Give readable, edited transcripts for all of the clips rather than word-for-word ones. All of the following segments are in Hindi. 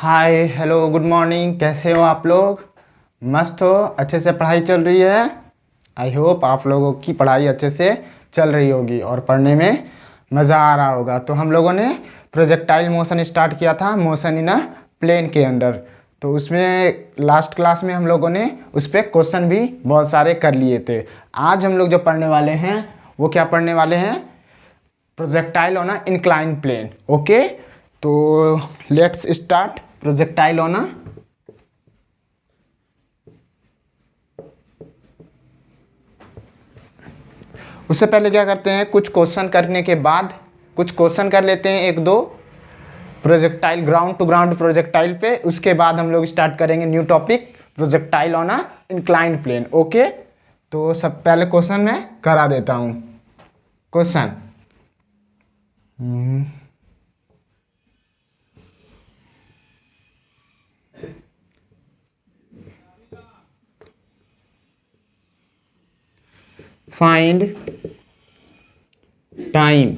Hi hello good morning. कैसे हो आप लोग? मस्त हो? अच्छे से पढ़ाई चल रही है? आई होप आप लोगों की पढ़ाई अच्छे से चल रही होगी और पढ़ने में मज़ा आ रहा होगा। तो हम लोगों ने प्रोजेक्टाइल मोशन स्टार्ट किया था, मोशन इन अ प्लेन के अंडर। तो उसमें लास्ट क्लास में हम लोगों ने उस पर क्वेश्चन भी बहुत सारे कर लिए थे। आज हम लोग जो पढ़ने वाले हैं वो क्या पढ़ने वाले हैं? Projectile on a incline plane. Okay, तो let's start projectile on a. उससे पहले क्या करते हैं, कुछ क्वेश्चन करने के बाद कुछ क्वेश्चन कर लेते हैं, एक दो projectile ground to ground projectile पे। उसके बाद हम लोग स्टार्ट करेंगे new topic projectile on a inclined plane. Okay, तो सब पहले क्वेश्चन मैं करा देता हूँ। Question find time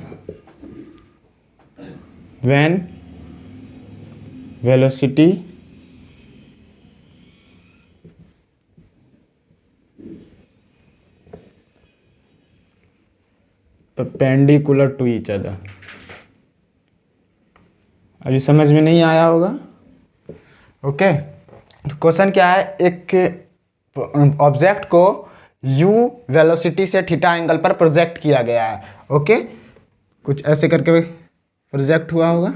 when velocity perpendicular to each other। अभी समझ में नहीं आया होगा। ओके, तो क्वेश्चन क्या है, एक ऑब्जेक्ट को u वेलोसिटी से थीटा एंगल पर प्रोजेक्ट किया गया है। ओके, कुछ ऐसे करके प्रोजेक्ट हुआ होगा।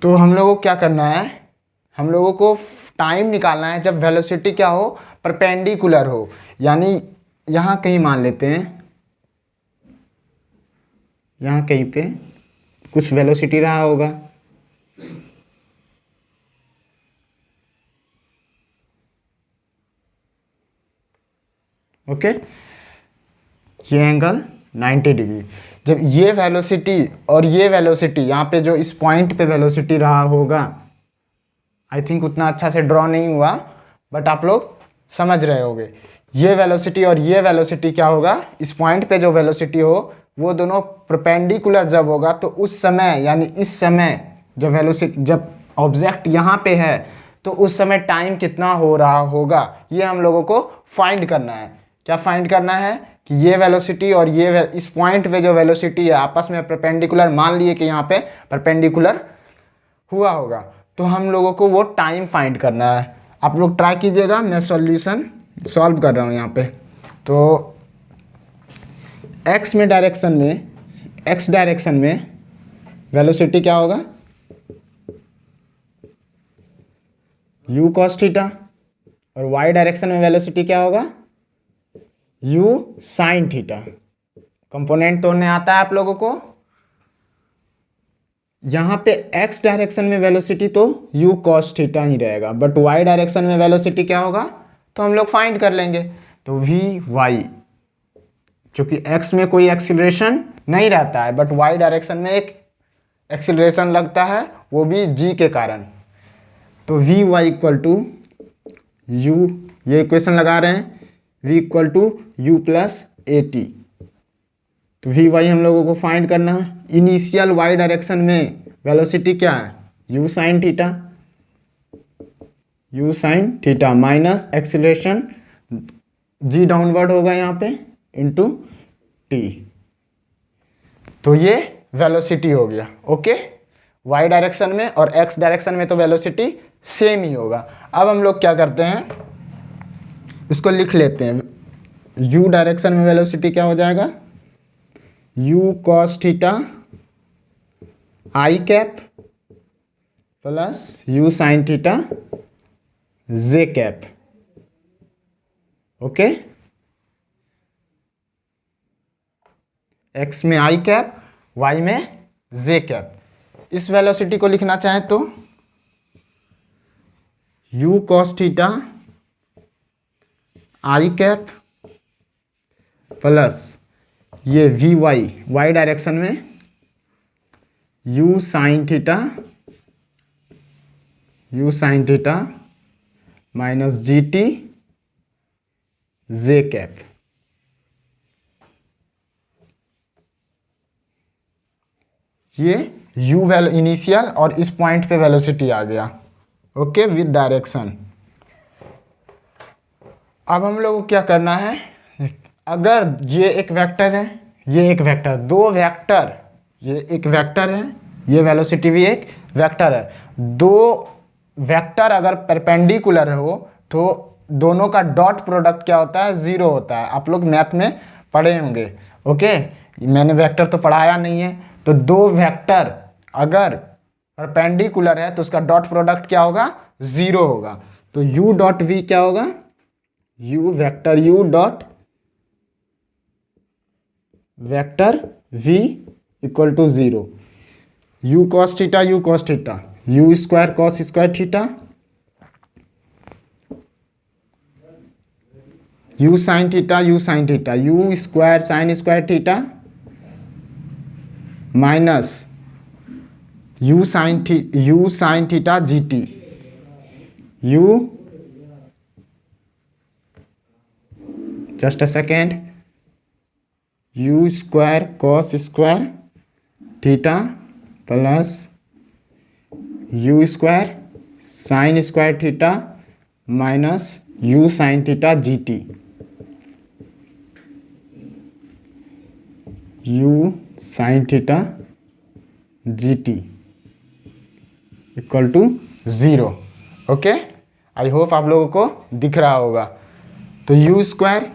तो हम लोगों को क्या करना है, हम लोगों को टाइम निकालना है जब वेलोसिटी क्या हो, परपेंडिकुलर हो। यानी यहाँ कहीं मान लेते हैं, यहाँ कहीं पे कुछ वेलोसिटी रहा होगा। ओके, ये एंगल 90 डिग्री। जब ये वेलोसिटी और ये वेलोसिटी यहाँ पे जो इस पॉइंट पे वेलोसिटी रहा होगा, आई थिंक उतना अच्छा से ड्रॉ नहीं हुआ बट आप लोग समझ रहे होंगे। ये वेलोसिटी और ये वेलोसिटी क्या होगा, इस पॉइंट पे जो वेलोसिटी हो वो दोनों परपेंडिकुलर जब होगा तो उस समय यानी इस समय जब वेलोसिटी जब ऑब्जेक्ट यहाँ पे है तो उस समय टाइम कितना हो रहा होगा, ये हम लोगों को फाइंड करना है। क्या फाइंड करना है कि ये वेलोसिटी और ये इस पॉइंट पे जो वेलोसिटी है आपस में परपेंडिकुलर, मान लिए कि यहाँ पे परपेंडिकुलर हुआ होगा, तो हम लोगों को वो टाइम फाइंड करना है। आप लोग ट्राई कीजिएगा, मैं सॉल्यूशन सॉल्व कर रहा हूँ यहाँ पे। तो एक्स डायरेक्शन में वेलोसिटी क्या होगा, u cos थीटा, और y डायरेक्शन में वेलोसिटी क्या होगा, u sin थीटा। कंपोनेंट तोड़ने आता है आप लोगों को। यहाँ पे x डायरेक्शन में वेलोसिटी तो u cos थीटा ही रहेगा, बट y डायरेक्शन में वेलोसिटी क्या होगा तो हम लोग फाइंड कर लेंगे। तो vy, क्योंकि x में कोई एक्सीलरेशन नहीं रहता है बट y डायरेक्शन में एक एक्सीलरेशन लगता है, वो भी g के कारण। तो vy इक्वल टू u, ये इक्वेशन लगा रहे हैं, v equal to u plus a t. तो vy हम लोगों को फाइंड करना है। इनिशियल y डायरेक्शन में वेलोसिटी क्या है, u sine theta minus acceleration g downward होगा यहाँ पे इंटू t। तो ये वेलोसिटी हो गया। ओके, y डायरेक्शन में और x डायरेक्शन में तो वेलोसिटी सेम ही होगा। अब हम लोग क्या करते हैं, इसको लिख लेते हैं। u डायरेक्शन में वेलोसिटी क्या हो जाएगा, u cos theta I cap plus u sin theta J cap. Okay, x में आई कैप, y में जे कैप। इस वेलोसिटी को लिखना चाहें तो u cos theta I cap plus ये वी वाई डायरेक्शन में you sine theta minus G T J cap. ये u वैल्यू इनिशियल और इस पॉइंट पे वेलोसिटी आ गया, ओके, विद डायरेक्शन। अब हम लोग को क्या करना है, अगर ये एक वेक्टर है, ये एक वेक्टर, दो वेक्टर, ये एक वेक्टर है, ये वेलोसिटी भी एक वेक्टर है, दो वेक्टर अगर परपेंडिकुलर हो तो दोनों का डॉट प्रोडक्ट क्या होता है, जीरो होता है। आप लोग मैथ में पढ़े होंगे, ओके, मैंने वेक्टर तो पढ़ाया नहीं है। तो दो वेक्टर अगर परपेंडिकुलर है तो उसका डॉट प्रोडक्ट क्या होगा, जीरो होगा। तो u डॉट v क्या होगा, u vector u dot vector v equal to zero. u cos theta u square cos square theta, u sine theta u square sine square theta minus u sine theta g t, u just a second, u square cos square theta plus u square sine square theta minus u sine theta g t, u sine theta g t equal to zero. Okay, I hope आप लोगों को दिख रहा होगा। तो u स्क्वायर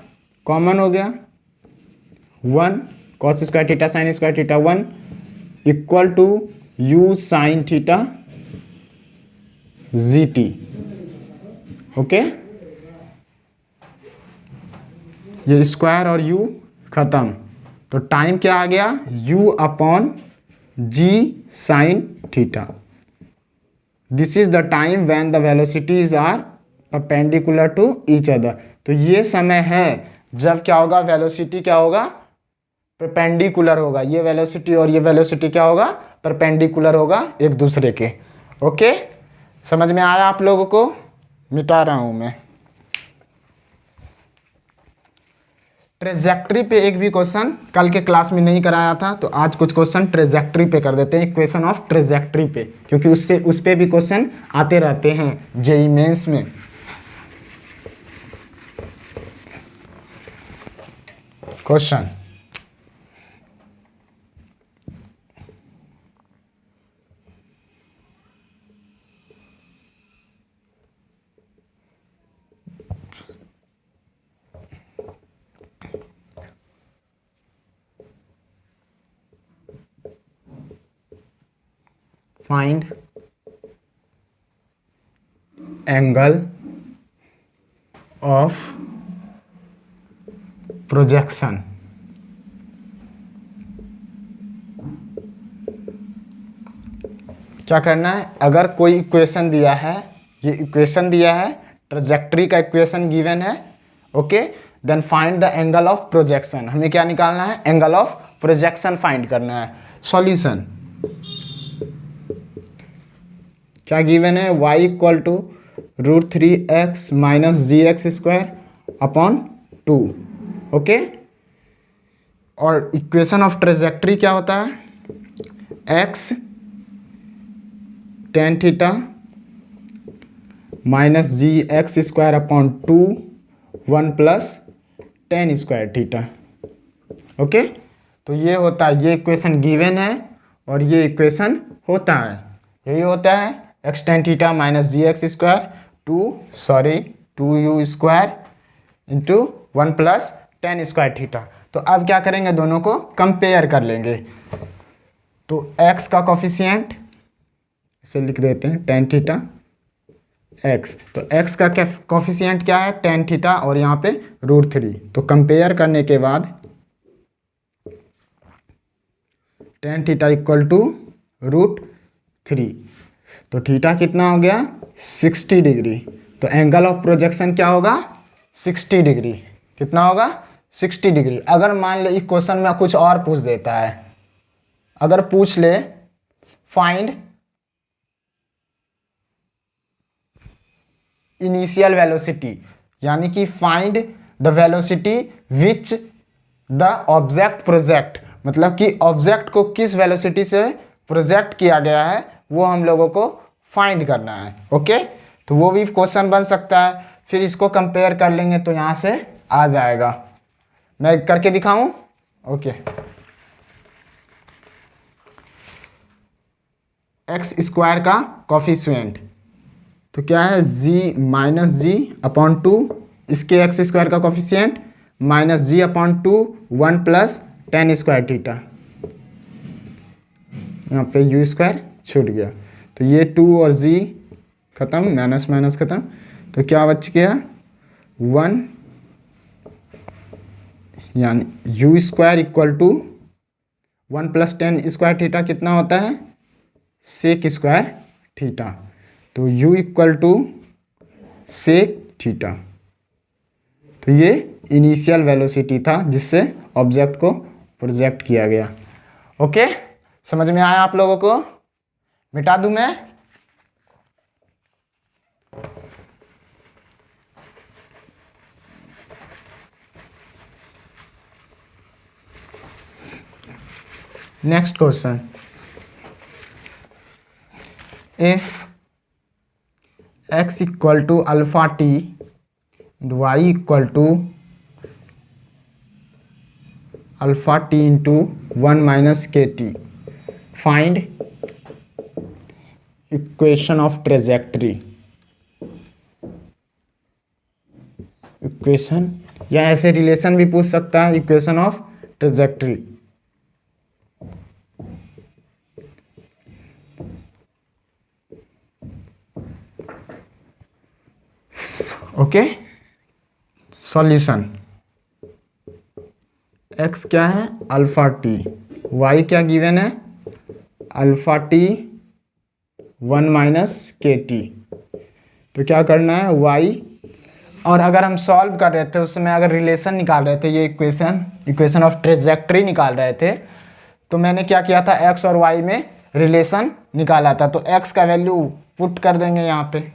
कॉमन हो गया, 1 cos square theta sine square theta 1 equal to u sine theta g t. Okay, ये स्क्वायर और u खत्म, तो टाइम क्या आ गया, u upon g sine theta. This is the time when the velocities are perpendicular to each other. तो ये समय है जब क्या होगा, वेलोसिटी क्या होगा, परपेंडिकुलर होगा। ये वेलोसिटी और ये वेलोसिटी क्या होगा, परपेंडिकुलर होगा एक दूसरे के। ओके, समझ में आया आप लोगों को, मिटा रहा हूं मैं। ट्रेजेक्ट्री पे एक भी क्वेश्चन कल के क्लास में नहीं कराया था, तो आज कुछ क्वेश्चन ट्रेजेक्ट्री पे कर देते हैं, इक्वेशन ऑफ ट्रेजेक्ट्री पे, क्योंकि उससे उस पे भी क्वेश्चन आते रहते हैं जेई मेंस में। Question find angle of projection। क्या करना है, अगर कोई इक्वेशन दिया है, ये इक्वेशन दिया है, ट्रेजेक्ट्री का इक्वेशन गिवन है, okay, then find the angle of projection. हमें क्या निकालना है, एंगल ऑफ प्रोजेक्शन फाइंड करना है। सॉल्यूशन क्या गिवन है, y equal to √3x minus G X square upon 2। Okay, और इक्वेशन ऑफ ट्रेजेक्ट्री क्या होता है, x tan theta minus G X square upon 2 1 plus tan square theta. Okay, तो ये होता है, ये इक्वेशन गिवन है और ये इक्वेशन होता है, यही होता है x tan theta minus G X square 2u square into 1 plus tan square theta. तो अब क्या करेंगे, दोनों को कंपेयर कर लेंगे। तो x का कॉफिशिएंट इसे लिख देते हैं tan थीटा x, तो x का कॉफिशिएंट क्या है, tan थीटा, और यहाँ पे √3। तो कंपेयर करने के बाद tan थीटा इक्वल टू √3, तो थीटा कितना हो गया, 60 डिग्री। तो एंगल ऑफ प्रोजेक्शन क्या होगा, 60 डिग्री। कितना होगा, 60 डिग्री। अगर मान ले इस क्वेश्चन में कुछ और पूछ देता है, अगर पूछ ले फाइंड इनिशियल वेलोसिटी, यानी कि find the velocity which the object project, मतलब कि ऑब्जेक्ट को किस वेलोसिटी से प्रोजेक्ट किया गया है वो हम लोगों को फाइंड करना है। ओके, तो वो भी क्वेश्चन बन सकता है। फिर इसको कंपेयर कर लेंगे तो यहाँ से आ जाएगा। मैं करके दिखाऊं? ओके, एक्स स्क्वायर का कॉफिशिएंट तो क्या है, G minus G upon two, इसके एक्स स्क्वायर का coefficient minus G upon two 1 plus tan square theta, यहाँ पे यू स्क्वायर छूट गया तो ये 2 और जी खत्म, माइनस माइनस खत्म, तो क्या बच गया 1, यानी u square equal to 1 plus tan square theta कितना होता है, सेक स्क्वायर थीटा, तो u equal to sec theta. तो ये इनिशियल वेलोसिटी था जिससे ऑब्जेक्ट को प्रोजेक्ट किया गया। ओके, समझ में आया आप लोगों को? मिटा दूं मैं? Next question, if x equal to alpha t and y equal to alpha t into 1 minus kt, find equation of trajectory, equation या ऐसे रिलेशन भी पूछ सकता है, equation of trajectory. Okay, solution, x क्या है, अल्फा टी, y क्या गिवन है, अल्फा टी 1 माइनस के टी। तो क्या करना है y, और अगर हम सॉल्व कर रहे थे उसमें अगर रिलेशन निकाल रहे थे, ये इक्वेशन ऑफ ट्रेजेक्ट्री निकाल रहे थे, तो मैंने क्या किया था, x और y में रिलेशन निकाला था। तो x का वैल्यू पुट कर देंगे यहाँ पे,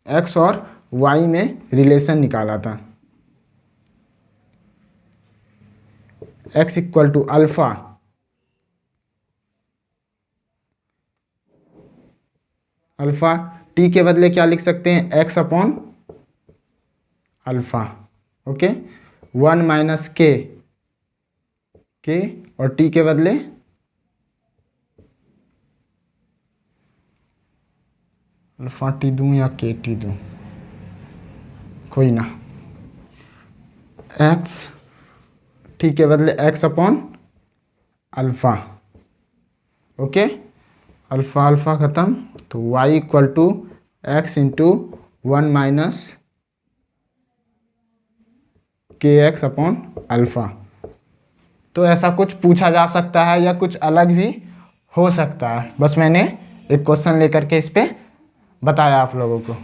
x और y में रिलेशन निकाला था, x equal to alpha alpha t के बदले क्या लिख सकते हैं, x upon alpha. Okay, 1 minus k और t के बदले अल्फा टी दूँ या के टी दूँ, कोई ना, एक्स टी के बदले x upon alpha. Okay, alpha alpha ख़त्म, तो y equal to x into 1 minus k x upon alpha. तो ऐसा कुछ पूछा जा सकता है या कुछ अलग भी हो सकता है, बस मैंने एक क्वेश्चन लेकर के इस पर बताया आप लोगों को।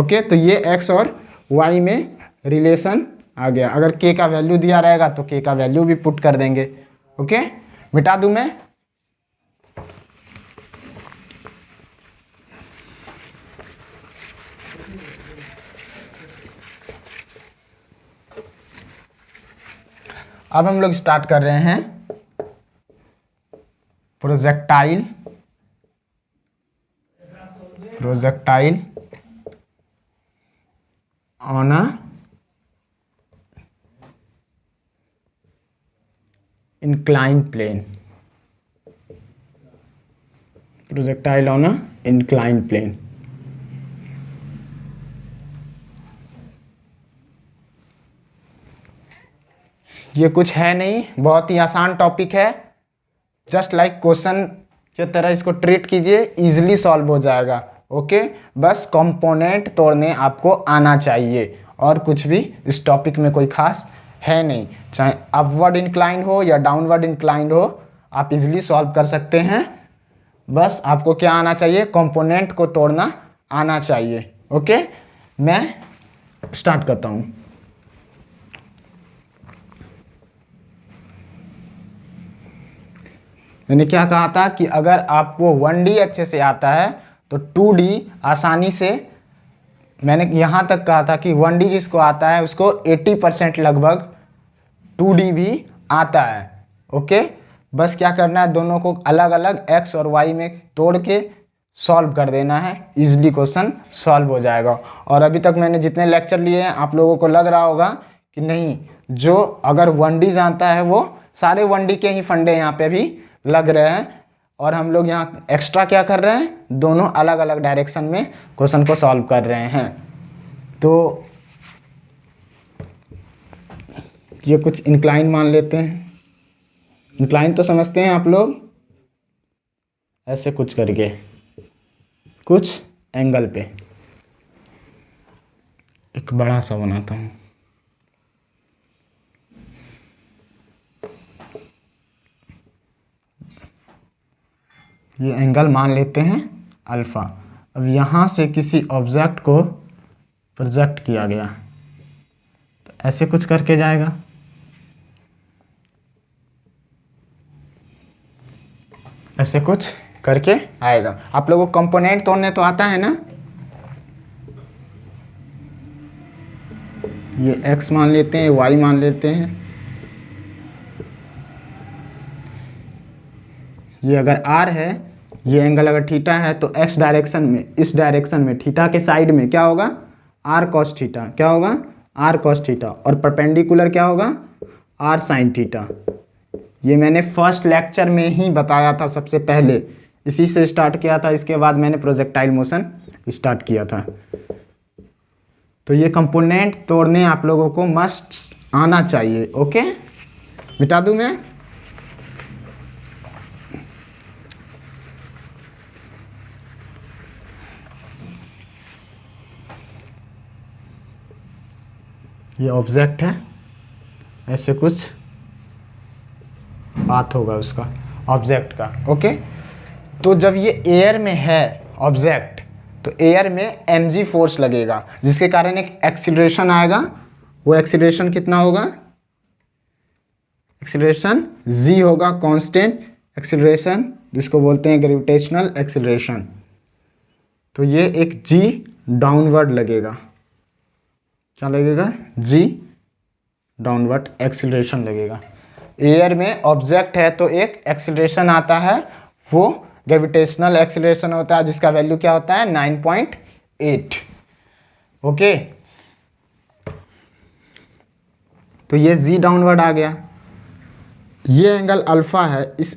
ओके, तो ये x और y में रिलेशन आ गया। अगर k का वैल्यू दिया रहेगा तो k का वैल्यू भी पुट कर देंगे। ओके, मिटा दूं मैं? अब हम लोग स्टार्ट कर रहे हैं projectile on a inclined plane, projectile on a inclined plane। ये कुछ है नहीं, बहुत ही आसान टॉपिक है, जस्ट लाइक क्वेश्चन की तरह इसको ट्रीट कीजिए, इजीली सॉल्व हो जाएगा। ओके, बस कंपोनेंट तोड़ने आपको आना चाहिए और कुछ भी इस टॉपिक में कोई खास है नहीं, चाहे अपवर्ड इंक्लाइंड हो या डाउनवर्ड इंक्लाइंड हो, आप इजीली सॉल्व कर सकते हैं। बस आपको क्या आना चाहिए, कंपोनेंट को तोड़ना आना चाहिए। ओके, मैं स्टार्ट करता हूँ। मैंने क्या कहा था कि अगर आपको 1D अच्छे से आता है तो 2D आसानी से, मैंने यहाँ तक कहा था कि 1D जिसको आता है उसको 80% लगभग 2D भी आता है। ओके, बस क्या करना है, दोनों को अलग अलग x और y में तोड़ के सॉल्व कर देना है, इजीली क्वेश्चन सॉल्व हो जाएगा। और अभी तक मैंने जितने लेक्चर लिए हैं आप लोगों को लग रहा होगा कि नहीं, जो अगर 1D जानता है वो सारे 1D के ही फंडे यहाँ पे भी लग रहे हैं। और हम लोग यहाँ एक्स्ट्रा क्या कर रहे हैं, दोनों अलग अलग डायरेक्शन में क्वेश्चन को सॉल्व कर रहे हैं। तो ये कुछ इंक्लाइन मान लेते हैं। इंक्लाइन तो समझते हैं आप लोग, ऐसे कुछ करके कुछ एंगल पे एक बड़ा सा बनाता हूँ। ये एंगल मान लेते हैं अल्फा। अब यहाँ से किसी ऑब्जेक्ट को प्रोजेक्ट किया गया तो ऐसे कुछ करके जाएगा, ऐसे कुछ करके आएगा। आप लोगों को कंपोनेंट तोड़ने तो आता है ना, ये x मान लेते हैं, y मान लेते हैं। ये अगर r है, ये एंगल अगर थीटा है तो x डायरेक्शन में, इस डायरेक्शन में थीटा के साइड में क्या होगा, r cos थीटा, क्या होगा r cos थीटा, और परपेंडिकुलर क्या होगा r sin थीटा। ये मैंने फर्स्ट लेक्चर में ही बताया था, सबसे पहले इसी से स्टार्ट किया था, इसके बाद मैंने प्रोजेक्टाइल मोशन स्टार्ट किया था। तो ये कंपोनेंट तोड़ने आप लोगों को मस्ट आना चाहिए। ओके, मिटा दूं मैं। ये ऑब्जेक्ट है, ऐसे कुछ बात होगा उसका ऑब्जेक्ट का। ओके, तो जब ये एयर में है ऑब्जेक्ट, तो एयर में mg फोर्स लगेगा, जिसके कारण एक एक्सीलरेशन आएगा। वो एक्सीलरेशन कितना होगा, एक्सीलरेशन g होगा, कांस्टेंट एक्सीलरेशन, जिसको बोलते हैं ग्रेविटेशनल एक्सीलरेशन। तो ये एक g डाउनवर्ड लगेगा, क्या लगेगा, g डाउनवर्ड एक्सीलरेशन लगेगा। एयर में ऑब्जेक्ट है तो एक एक्सीलरेशन आता है, वो ग्रेविटेशनल एक्सीलरेशन होता है, जिसका वैल्यू क्या होता है 9.8। ओके, तो ये z डाउनवर्ड आ गया। ये एंगल अल्फा है, इस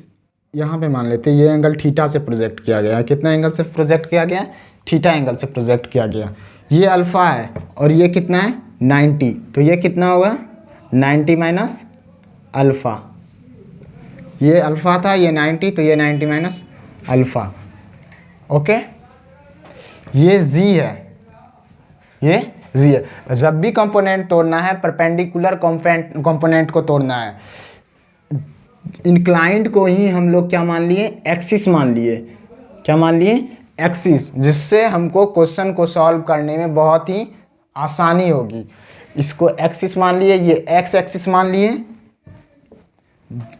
यहाँ पे मान लेते हैं ये एंगल थीटा से प्रोजेक्ट किया गया है। कितना एंगल से प्रोजेक्ट किया गया, थीटा एंगल से प्रोजेक्ट किया गया। ये अल्फा है और ये कितना है 90, तो ये कितना होगा 90 माइनस अल्फा। ये अल्फा था, ये 90, तो ये 90 माइनस अल्फा। ओके, ये z है, ये z है। जब भी कंपोनेंट तोड़ना है, परपेंडिकुलर कंपोनेंट को तोड़ना है। इंक्लाइंड को ही हम लोग क्या मान लिए, एक्सिस मान लिए। क्या मान लिए, एक्सिस, जिससे हमको क्वेश्चन को सॉल्व करने में बहुत ही आसानी होगी। इसको एक्सिस मान लिए, ये एक्स एक्सिस मान लिए।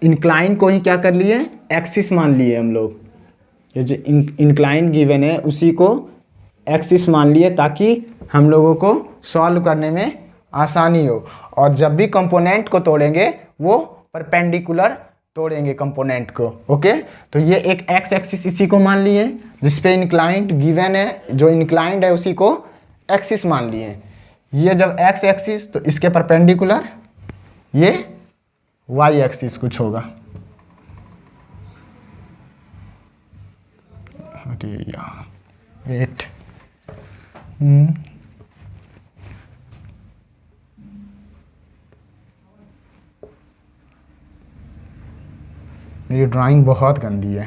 इंक्लाइन को ही क्या कर लिए, एक्सिस मान लिए हम लोग। ये जो इंक्लाइन गिवन है उसी को एक्सिस मान लिए, ताकि हम लोगों को सॉल्व करने में आसानी हो। और जब भी कंपोनेंट को तोड़ेंगे वो परपेंडिकुलर तोड़ेंगे कंपोनेंट को। ओके, तो ये एक एक्स एक्सिस इसी को मान लिए, जिसपे इंक्लाइंड गिवन है, जो इंक्लाइंड है उसी को एक्सिस मान लिए। ये जब एक्स एक्सिस, तो इसके परपेंडिकुलर ये वाई एक्सिस कुछ होगा। अरे यार, वेट, मेरी ड्राइंग बहुत गंदी है।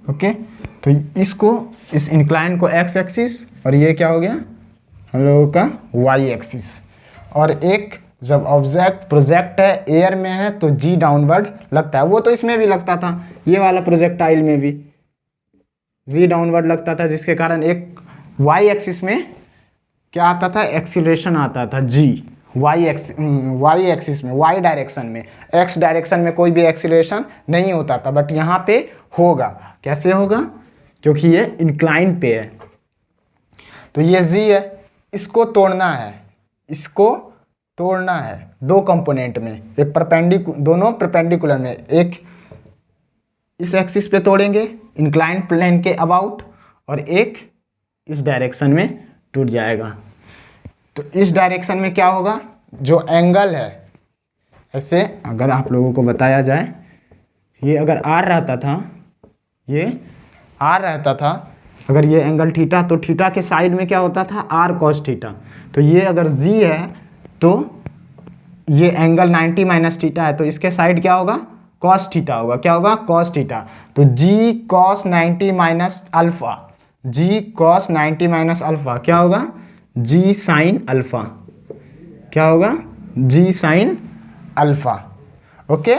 ओके, तो इसको, इस इंक्लाइन को एक्स एक्सिस, और ये क्या हो गया हम लोगों का वाई एक्सिस। और एक जब ऑब्जेक्ट प्रोजेक्ट है, एयर में है, तो जी डाउनवर्ड लगता है। वो तो इसमें भी लगता था, ये वाला प्रोजेक्टाइल में भी जी डाउनवर्ड लगता था, जिसके कारण एक वाई एक्सिस में क्या आता था, एक्सीलरेशन आता था जी। वाई एक्सिस में, वाई डायरेक्शन में। एक्स डायरेक्शन में कोई भी एक्सीलरेशन नहीं होता था, बट यहाँ पे होगा। कैसे होगा? क्योंकि ये इंक्लाइन पे है। तो ये जी है, इसको तोड़ना है, इसको तोड़ना है दो कंपोनेंट में, एक दोनों परपेंडिकुलर में, एक इस एक्सिस पे तोड़ेंगे इंक्लाइन प्लेन के अबाउट, और एक इस डायरेक्शन में टूट जाएगा। तो इस डायरेक्शन में क्या होगा? जो एंगल है, ऐसे अगर आप लोगों को बताया जाए, ये अगर आर रहता था, ये आर रहता था, अगर ये एंगल थीटा, तो थीटा के साइड में क्या होता था? R cos theta. तो ये अगर जी है तो ये एंगल 90 माइनस थीटा है, तो इसके साइड क्या होगा? कॉस थीटा होगा। क्या होगा? Cos theta. तो जी कॉस 90 माइनस अल्फा, जी कॉस 90 माइनस अल्फा क्या होगा? जी साइन अल्फा। क्या होगा? जी साइन अल्फा। ओके,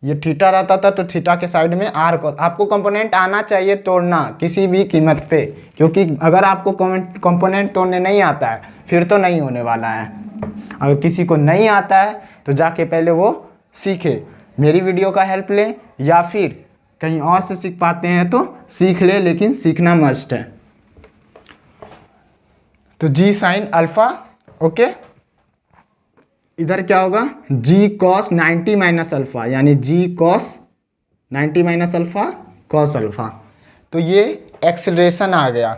ये थीटा रहता था तो थीटा के साइड में आर कॉस। आपको कंपोनेंट आना चाहिए तोड़ना किसी भी कीमत पे, क्योंकि अगर आपको कंपोनेंट तोड़ने नहीं आता है फिर तो नहीं होने वाला है। अगर किसी को नहीं आता है तो जाके पहले वो सीखे, मेरी वीडियो का हेल्प ले, या फिर कहीं और से सीख पाते हैं तो सीख ले, लेकिन सीखना मस्ट है। तो जी साइन अल्फा। ओके, इधर क्या होगा? जी कॉस 90 माइनस अल्फा, यानी G cos 90 minus alpha cos alpha. तो ये एक्सेलरेशन आ गया।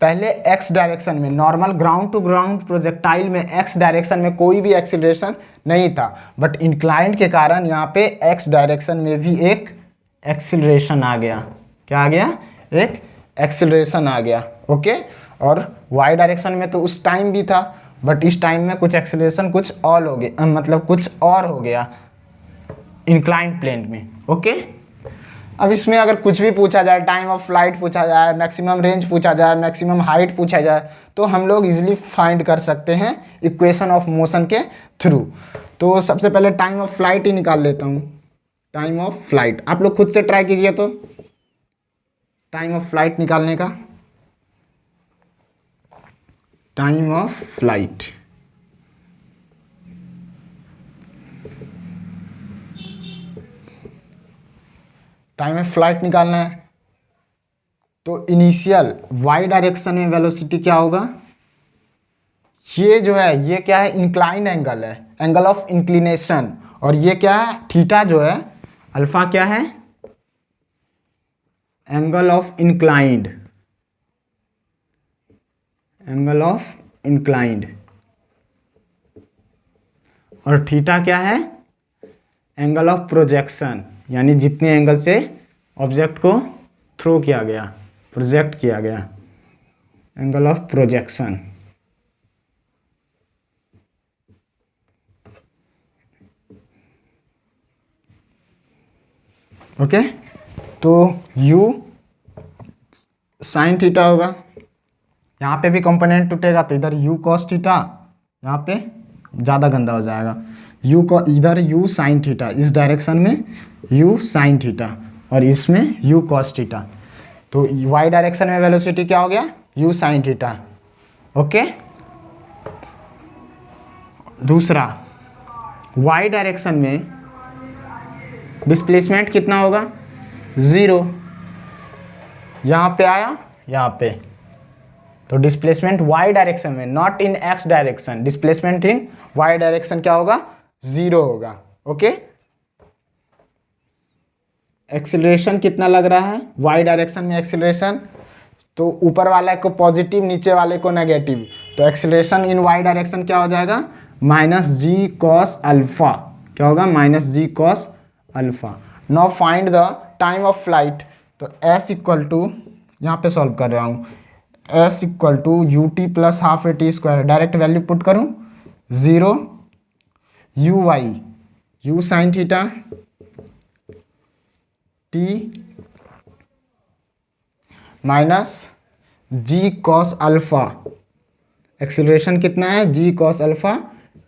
पहले एक्स डायरेक्शन में, normal ground to ground projectile में एक्स डायरेक्शन में कोई भी एक्सेलरेशन नहीं था, बट इंक्लाइंड के कारण यहाँ पे एक्स डायरेक्शन में भी एक एक्सेलरेशन आ गया। क्या आ गया? एक एक्सेलरेशन आ गया। ओके, और वाई डायरेक्शन में तो उस टाइम भी था, बट इस टाइम में कुछ एक्सेलरेशन कुछ और हो गया, मतलब कुछ और हो गया इंक्लाइंड प्लेन में। ओके, अब इसमें अगर कुछ भी पूछा जाए, टाइम ऑफ फ्लाइट पूछा जाए, मैक्सिमम रेंज पूछा जाए, मैक्सिमम हाइट पूछा जाए, तो हम लोग इजीली फाइंड कर सकते हैं इक्वेशन ऑफ मोशन के थ्रू। तो सबसे पहले टाइम ऑफ फ्लाइट ही निकाल लेता हूँ। टाइम ऑफ फ्लाइट आप लोग खुद से ट्राई कीजिए, तो टाइम ऑफ फ्लाइट निकालने का। Time of flight, time of flight निकालना है तो इनिशियल वाई डायरेक्शन में वेलोसिटी क्या होगा? ये जो है, ये क्या है? इंक्लाइन एंगल है, एंगल ऑफ इंक्लिनेशन। और ये क्या है? थीटा जो है, अल्फा क्या है? Angle of inclined, angle of inclined. और थीटा क्या है? एंगल ऑफ प्रोजेक्शन, यानी जितने एंगल से ऑब्जेक्ट को थ्रो किया गया, प्रोजेक्ट किया गया, एंगल ऑफ प्रोजेक्शन। ओके, तो u साइन थीटा होगा। यहाँ पे भी कंपोनेंट टूटेगा तो इधर u कॉस थीटा, यहाँ पे ज़्यादा गंदा हो जाएगा। u को इधर u साइन थीटा, इस डायरेक्शन में u साइन थीटा, और इसमें u कॉस थीटा। तो y डायरेक्शन में वेलोसिटी क्या हो गया? u sine theta. ओके, दूसरा y डायरेक्शन में डिस्प्लेसमेंट कितना होगा? 0। यहाँ पे आया, यहाँ पे, तो डिस्प्लेसमेंट y डायरेक्शन में, not in x direction, displacement in y direction क्या होगा? 0 होगा। ओके, एक्सीलरेशन कितना लग रहा है y डायरेक्शन में? एक्सीलरेशन तो ऊपर वाले को पॉजिटिव, नीचे वाले को नेगेटिव, तो एक्सीलरेशन इन y डायरेक्शन क्या हो जाएगा? माइनस जी कॉस अल्फा। क्या होगा? Minus ji cos alpha. Now find the time of flight. तो s इक्वल टू, यहाँ पे सॉल्व कर रहा हूँ, s equal to U T plus half A T square, direct value put करूँ, 0 U Y, U sine theta T minus जी कॉस अल्फा, एक्सीलरेशन कितना है? G cos alpha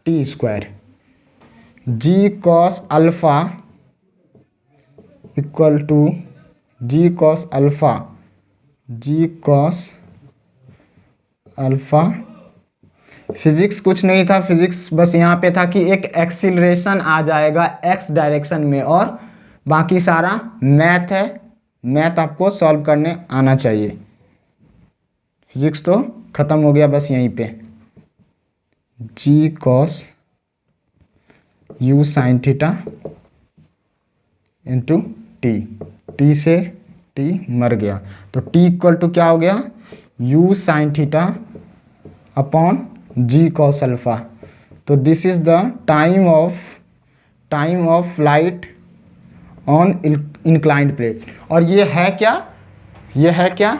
T square, G cos alpha equal to G cos alpha, ji cos alpha physics कुछ नहीं था, फिजिक्स बस यहाँ पे था कि एक एक्सीलरेशन आ जाएगा एक्स डायरेक्शन में, और बाकी सारा मैथ है, मैथ आपको सॉल्व करने आना चाहिए। फिजिक्स तो ख़त्म हो गया बस यहीं पे। G cos U sine theta into T, T से टी मर गया, तो टी इक्वल टू क्या हो गया, U sine theta upon G cos alpha. तो this is the time of light on inclined plane. और ये है क्या, ये है क्या,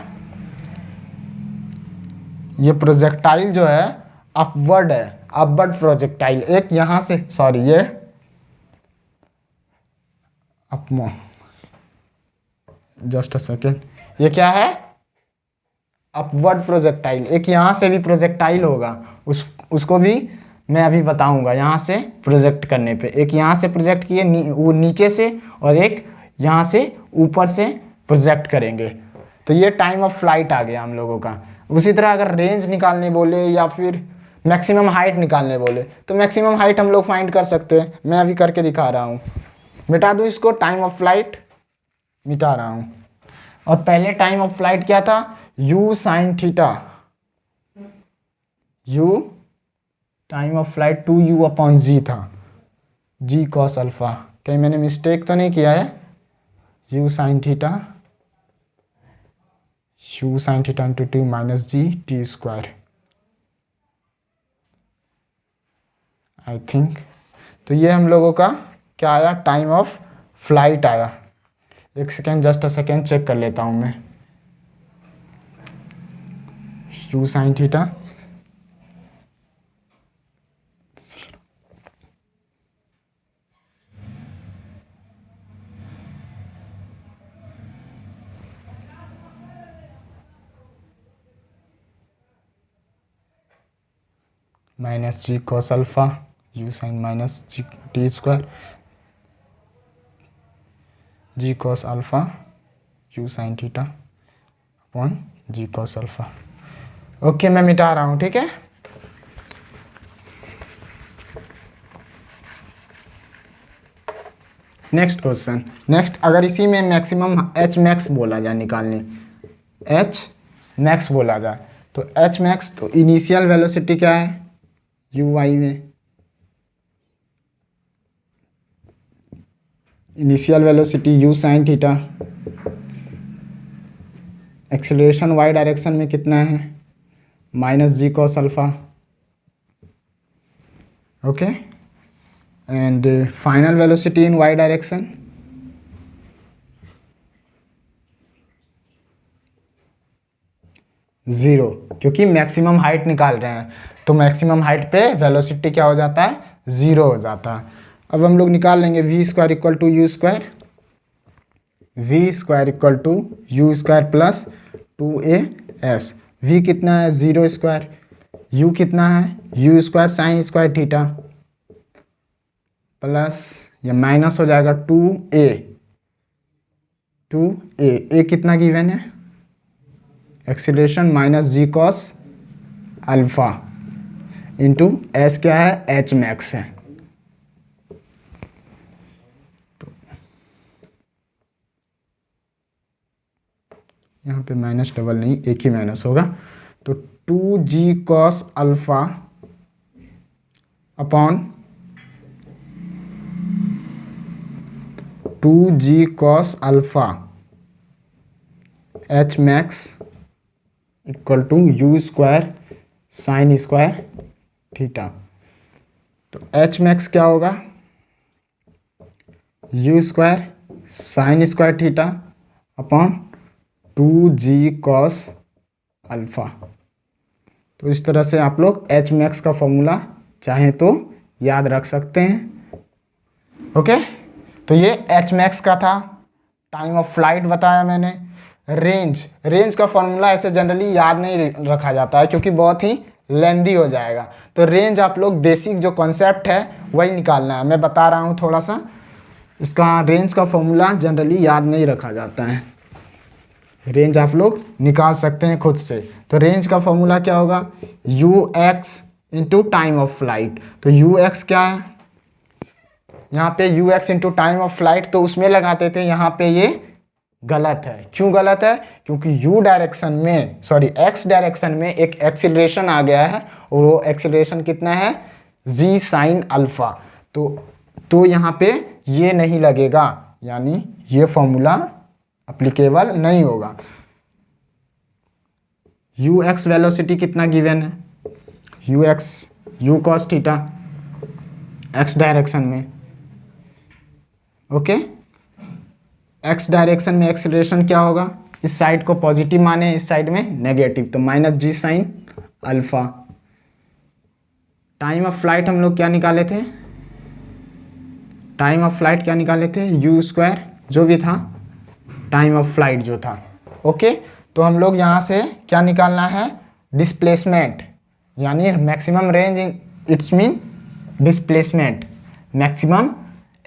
ये प्रोजेक्टाइल जो है अपवर्ड है, अपवर्ड प्रोजेक्टाइल। एक यहां से, सॉरी ये जस्ट अ सेकेंड, ये क्या है, अपवर्ड प्रोजेक्टाइल। एक यहाँ से भी प्रोजेक्टाइल होगा, उसको भी मैं अभी बताऊंगा यहाँ से प्रोजेक्ट करने पे। एक यहाँ से प्रोजेक्ट किए वो नीचे से, और एक यहाँ से ऊपर से प्रोजेक्ट करेंगे। तो ये टाइम ऑफ फ्लाइट आ गया हम लोगों का। उसी तरह अगर रेंज निकालने बोले या फिर मैक्सिमम हाइट निकालने बोले, तो मैक्सिमम हाइट हम लोग फाइंड कर सकते हैं। मैं अभी करके दिखा रहा हूँ, मिटा दूँ इसको, टाइम ऑफ फ्लाइट मिटा रहा हूँ। और पहले टाइम ऑफ फ्लाइट क्या था, u sine theta, u time of flight 2u upon G था, g कॉस अल्फा। कहीं मैंने मिस्टेक तो नहीं किया है, u sine theta into 2 minus G T square, I think. तो ये हम लोगों का क्या आया, टाइम ऑफ फ्लाइट आया। एक second, just a second, check कर लेता हूँ मैं। u साइन थीटा माइनस जी cos alpha, u sine minus G T square, G cos alpha u sine theta upon G cos alpha. Okay, मैं मिटा रहा हूँ, ठीक है। नेक्स्ट क्वेश्चन, नेक्स्ट अगर इसी में मैक्सिमम एच मैक्स बोला जाए निकालने, एच मैक्स बोला जाए, तो एच मैक्स, तो इनिशियल वेलोसिटी क्या है, यू वाई में, initial velocity u sine theta, acceleration y direction में कितना है, minus ji cos alpha, okay, and final velocity in y direction zero, क्योंकि मैक्सिमम हाइट निकाल रहे हैं, तो मैक्सिमम हाइट पे वेलोसिटी क्या हो जाता है, ज़ीरो हो जाता है। अब हम लोग निकाल लेंगे v square equal to u square, v square equal to u square plus 2as। V कितना है, ज़ीरो स्क्वायर, यू कितना है, u square sine square theta plus या माइनस हो जाएगा 2a, ए कितना गिवन है, एक्सीलरेशन माइनस जी कॉस अल्फा इंटू एस क्या है, एच मैक्स है। यहाँ पे माइनस डबल नहीं, एक ही माइनस होगा, तो 2g cos alpha upon 2g cos alpha H max equal to u square sine square theta. तो एच मैक्स क्या होगा, u square sine square theta upon 2g cos alpha. तो इस तरह से आप लोग एच मैक्स का फॉर्मूला चाहें तो याद रख सकते हैं। ओके, तो ये एच मैक्स का था। टाइम ऑफ फ्लाइट बताया मैंने। रेंज का फॉर्मूला ऐसे जनरली याद नहीं रखा जाता है क्योंकि बहुत ही लेंदी हो जाएगा। तो रेंज आप लोग बेसिक जो कॉन्सेप्ट है वही निकालना है। मैं बता रहा हूँ थोड़ा सा, इसका रेंज का फॉर्मूला जनरली याद नहीं रखा जाता है। रेंज आप लोग निकाल सकते हैं खुद से। तो रेंज का फॉर्मूला क्या होगा, you x into time of flight. तो यू एक्स क्या है यहाँ पे, you x into time of flight, तो उसमें लगाते थे, यहाँ पे ये गलत है। क्यों गलत है? क्योंकि यू डायरेक्शन में, सॉरी एक्स डायरेक्शन में एक एक्सीलरेशन आ गया है और वो एक्सीलरेशन कितना है, जी साइन अल्फा। तो यहाँ पे ये नहीं लगेगा, यानी ये फॉर्मूला अप्लीकेबल नहीं होगा। यू एक्स वेलोसिटी कितना गिवन है, you x you cos theta x direction में, ओके। एक्स डायरेक्शन में एक्सीलरेशन क्या होगा, इस साइड को पॉजिटिव माने, इस साइड में नेगेटिव, तो minus g sine alpha. Time of flight हम लोग क्या निकाले थे, टाइम ऑफ फ्लाइट क्या निकाले थे, यू स्क्वायर जो भी था, टाइम ऑफ फ्लाइट जो था, ओके। तो हम लोग यहाँ से क्या निकालना है, डिस्प्लेसमेंट, यानी maximum range it's mean displacement, maximum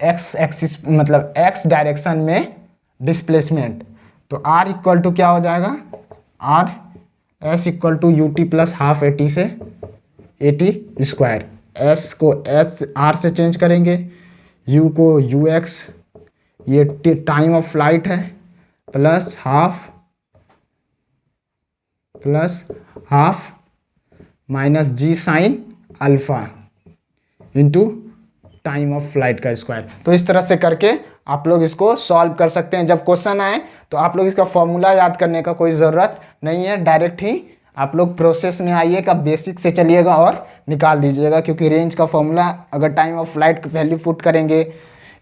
x axis मतलब एक्स डायरेक्शन में डिस्प्लेसमेंट। तो आर इक्वल टू क्या हो जाएगा, R s equal to U T plus half A t से ए टी स्क्वायर, एस को एस आर से चेंज करेंगे, यू को यू एक्स, ये टाइम ऑफ फ्लाइट है, plus half minus g sine alpha into time of flight का स्क्वायर। तो इस तरह से करके आप लोग इसको सॉल्व कर सकते हैं। जब क्वेश्चन आए तो आप लोग इसका फॉर्मूला याद करने का कोई ज़रूरत नहीं है, डायरेक्ट ही आप लोग प्रोसेस में आइएगा, बेसिक से चलिएगा और निकाल दीजिएगा। क्योंकि रेंज का फॉर्मूला अगर टाइम ऑफ फ्लाइट की वैल्यू पुट करेंगे,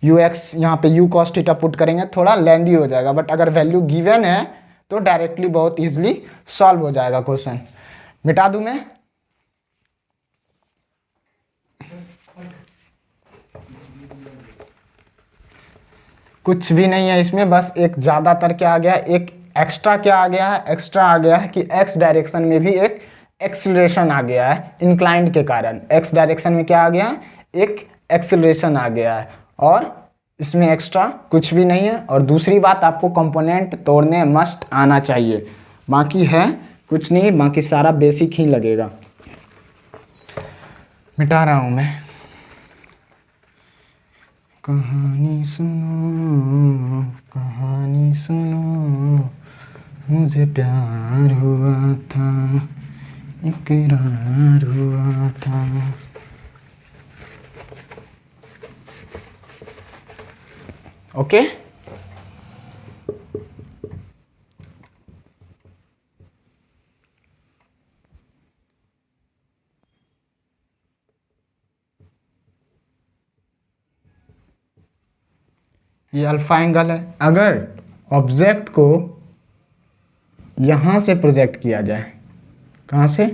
यू एक्स यहाँ पे यू कॉस थीटा पुट करेंगे, थोड़ा लेंदी हो जाएगा, बट अगर वैल्यू गिवन है तो डायरेक्टली बहुत ईजिली सॉल्व हो जाएगा क्वेश्चन। मिटा दूँ मैं, कुछ भी नहीं है इसमें, बस एक ज़्यादातर क्या आ गया, एक एक्स्ट्रा क्या आ गया है, एक्स्ट्रा आ गया है कि एक्स डायरेक्शन में भी एक एक्सीलरेशन आ गया है इंक्लाइंड के कारण। एक्स डायरेक्शन में क्या आ गया है, एक एक्सीलरेशन आ गया है, और इसमें एक्स्ट्रा कुछ भी नहीं है। और दूसरी बात, आपको कंपोनेंट तोड़ने मस्ट आना चाहिए, बाकी है कुछ नहीं, बाकी सारा बेसिक ही लगेगा। मिटा रहा हूँ मैं। कहानी सुनो, कहानी सुनो, मुझे प्यार हुआ था, इकरार हुआ था। ओके, ये अल्फा एंगल है। अगर ऑब्जेक्ट को यहाँ से प्रोजेक्ट किया जाए, कहाँ से,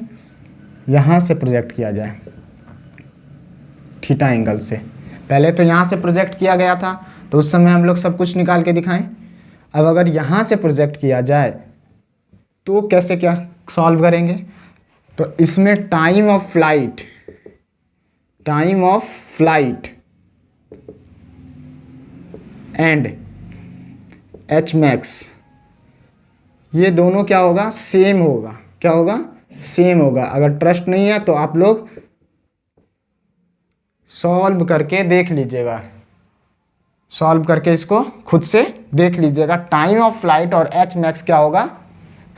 यहाँ से प्रोजेक्ट किया जाए थीटा एंगल से, पहले तो यहाँ से प्रोजेक्ट किया गया था तो उस समय हम लोग सब कुछ निकाल के दिखाएं। अब अगर यहाँ से प्रोजेक्ट किया जाए तो कैसे क्या सॉल्व करेंगे, तो इसमें time of flight and H max, ये दोनों क्या होगा, सेम होगा। क्या होगा, सेम होगा। अगर ट्रस्ट नहीं है तो आप लोग सॉल्व करके देख लीजिएगा, सॉल्व करके इसको खुद से देख लीजिएगा। टाइम ऑफ फ्लाइट और एच मैक्स क्या होगा,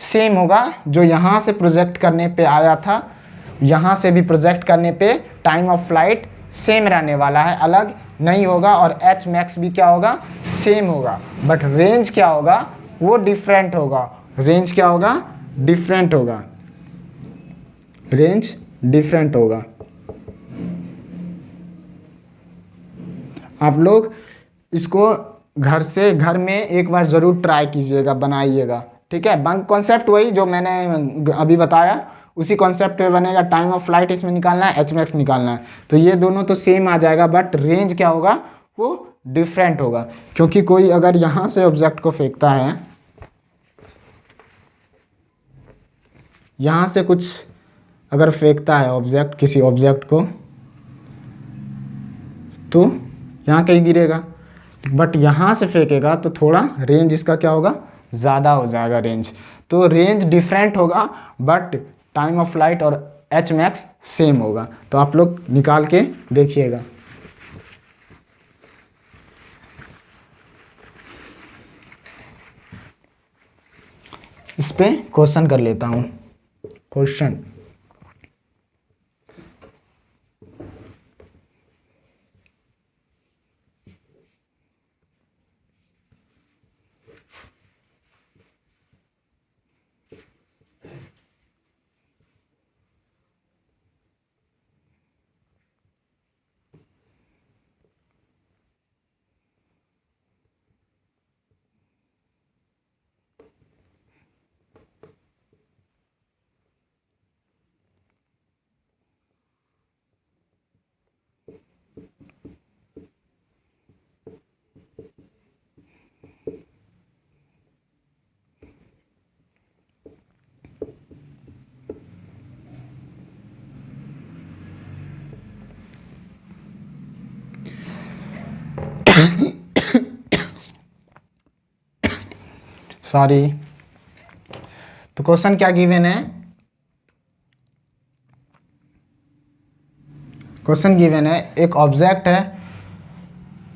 सेम होगा। जो यहाँ से प्रोजेक्ट करने पे आया था, यहाँ से भी प्रोजेक्ट करने पे टाइम ऑफ फ्लाइट सेम रहने वाला है, अलग नहीं होगा। और एच मैक्स भी क्या होगा, सेम होगा। बट रेंज क्या होगा, वो डिफरेंट होगा। रेंज क्या होगा, डिफरेंट होगा, रेंज डिफरेंट होगा। आप लोग इसको घर में एक बार ज़रूर ट्राई कीजिएगा, बनाइएगा, ठीक है। बंक कॉन्सेप्ट वही जो मैंने अभी बताया, उसी कॉन्सेप्ट पे बनेगा। टाइम ऑफ फ्लाइट इसमें निकालना है, एच मैक्स निकालना है, तो ये दोनों तो सेम आ जाएगा, बट रेंज क्या होगा, वो डिफरेंट होगा। क्योंकि कोई अगर यहाँ से ऑब्जेक्ट को फेंकता है, यहाँ से कुछ अगर फेंकता है ऑब्जेक्ट, किसी ऑब्जेक्ट को, तो यहाँ कहीं गिरेगा। बट यहाँ से फेंकेगा तो थोड़ा रेंज इसका क्या होगा, ज़्यादा हो जाएगा रेंज। तो रेंज डिफरेंट होगा, बट टाइम ऑफ फ्लाइट और एच मैक्स सेम होगा। तो आप लोग निकाल के देखिएगा। इस पे क्वेश्चन कर लेता हूँ। Question sorry. तो क्वेश्चन क्या गिवन है? क्वेश्चन गिवन है, एक ऑब्जेक्ट है,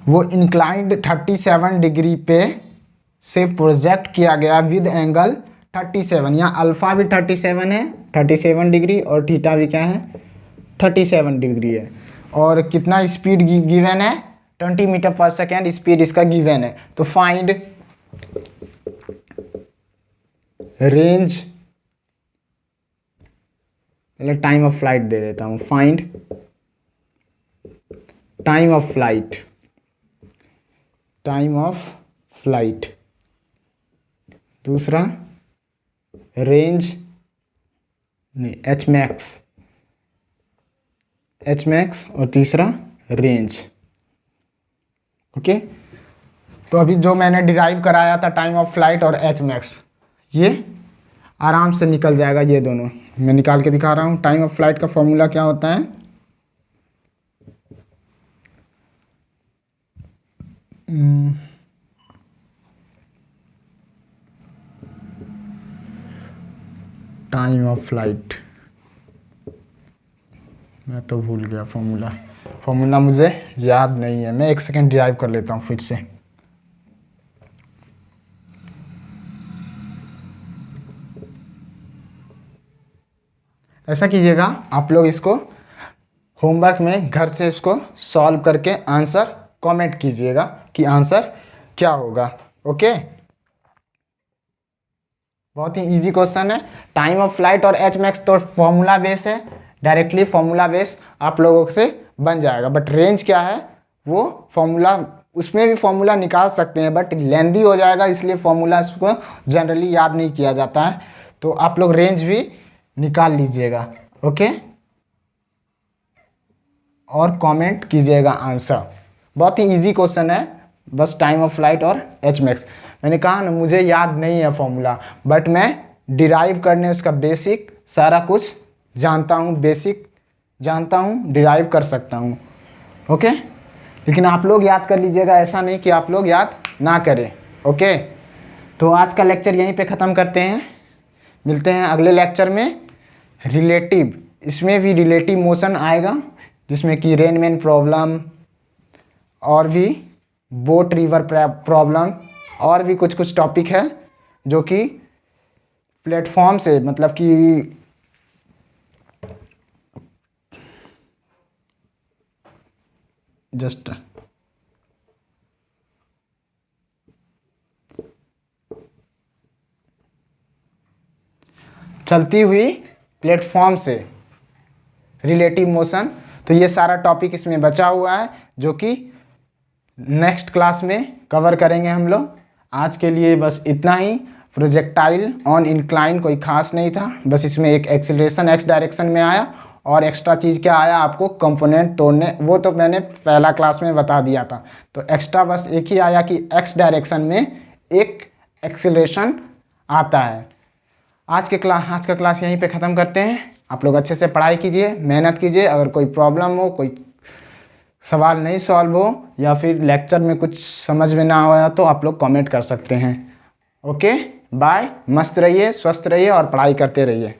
वो इंक्लाइंड 37 डिग्री पे से प्रोजेक्ट किया गया विद एंगल 37, यहाँ अल्फा भी 37 है 37 डिग्री, और थीटा भी क्या है 37 डिग्री है। और कितना स्पीड गिवन है? 20 मीटर पर सेकेंड स्पीड इसका गिवन है। तो फाइंड रेंज, पहले टाइम ऑफ फ्लाइट दे देता हूँ। Find time of flight, time of flight. दूसरा रेंज, नहीं एच मैक्स, एच मैक्स, और तीसरा रेंज। ओके, तो अभी जो मैंने डिराइव कराया था टाइम ऑफ फ्लाइट और एच मैक्स, ये आराम से निकल जाएगा। ये दोनों मैं निकाल के दिखा रहा हूँ। टाइम ऑफ फ्लाइट का फॉर्मूला क्या होता है? टाइम ऑफ फ्लाइट, मैं तो भूल गया फॉर्मूला मुझे याद नहीं है। मैं 1 सेकेंड डिराइव कर लेता हूँ फिर से। ऐसा कीजिएगा, आप लोग इसको होमवर्क में घर से इसको सॉल्व करके आंसर कमेंट कीजिएगा कि आंसर क्या होगा। ओके, बहुत ही इजी क्वेश्चन है। टाइम ऑफ फ्लाइट और एच मैक्स तो फॉर्मूला बेस है, डायरेक्टली फॉर्मूला बेस आप लोगों से बन जाएगा। बट रेंज क्या है वो फॉर्मूला, उसमें भी फॉर्मूला निकाल सकते हैं बट लेंदी हो जाएगा, इसलिए फॉर्मूला इसको जनरली याद नहीं किया जाता है। तो आप लोग रेंज भी निकाल लीजिएगा। ओके, और कमेंट कीजिएगा आंसर। बहुत ही इजी क्वेश्चन है, बस टाइम ऑफ फ्लाइट और एच मैक्स। मैंने कहा ना मुझे याद नहीं है फॉर्मूला, बट मैं डिराइव करने उसका बेसिक सारा कुछ जानता हूँ, बेसिक जानता हूँ, डिराइव कर सकता हूँ। ओके, लेकिन आप लोग याद कर लीजिएगा, ऐसा नहीं कि आप लोग याद ना करें। ओके, तो आज का लेक्चर यहीं पे ख़त्म करते हैं। मिलते हैं अगले लेक्चर में। रिलेटिव, इसमें भी रिलेटिव मोशन आएगा, जिसमें कि रेनमैन प्रॉब्लम और भी बोट रिवर प्रॉब्लम और भी कुछ कुछ टॉपिक है जो कि प्लेटफॉर्म से, मतलब कि जस्ट चलती हुई प्लेटफॉर्म से रिलेटिव मोशन। तो ये सारा टॉपिक इसमें बचा हुआ है जो कि नेक्स्ट क्लास में कवर करेंगे हम लोग। आज के लिए बस इतना ही। प्रोजेक्टाइल ऑन इंक्लाइन कोई खास नहीं था, बस इसमें एक एक्सीलरेशन एक्स डायरेक्शन में आया, और एक्स्ट्रा चीज़ क्या आया आपको कंपोनेंट तोड़ने, वो तो मैंने पहला क्लास में बता दिया था। तो एक्स्ट्रा बस एक ही आया कि एक्स डायरेक्शन में एक एक्सीलरेशन आता है। आज का क्लास यहीं पे ख़त्म करते हैं। आप लोग अच्छे से पढ़ाई कीजिए, मेहनत कीजिए। अगर कोई प्रॉब्लम हो, कोई सवाल नहीं सॉल्व हो, या फिर लेक्चर में कुछ समझ में ना आया तो आप लोग कमेंट कर सकते हैं। Okay, bye. मस्त रहिए, स्वस्थ रहिए और पढ़ाई करते रहिए।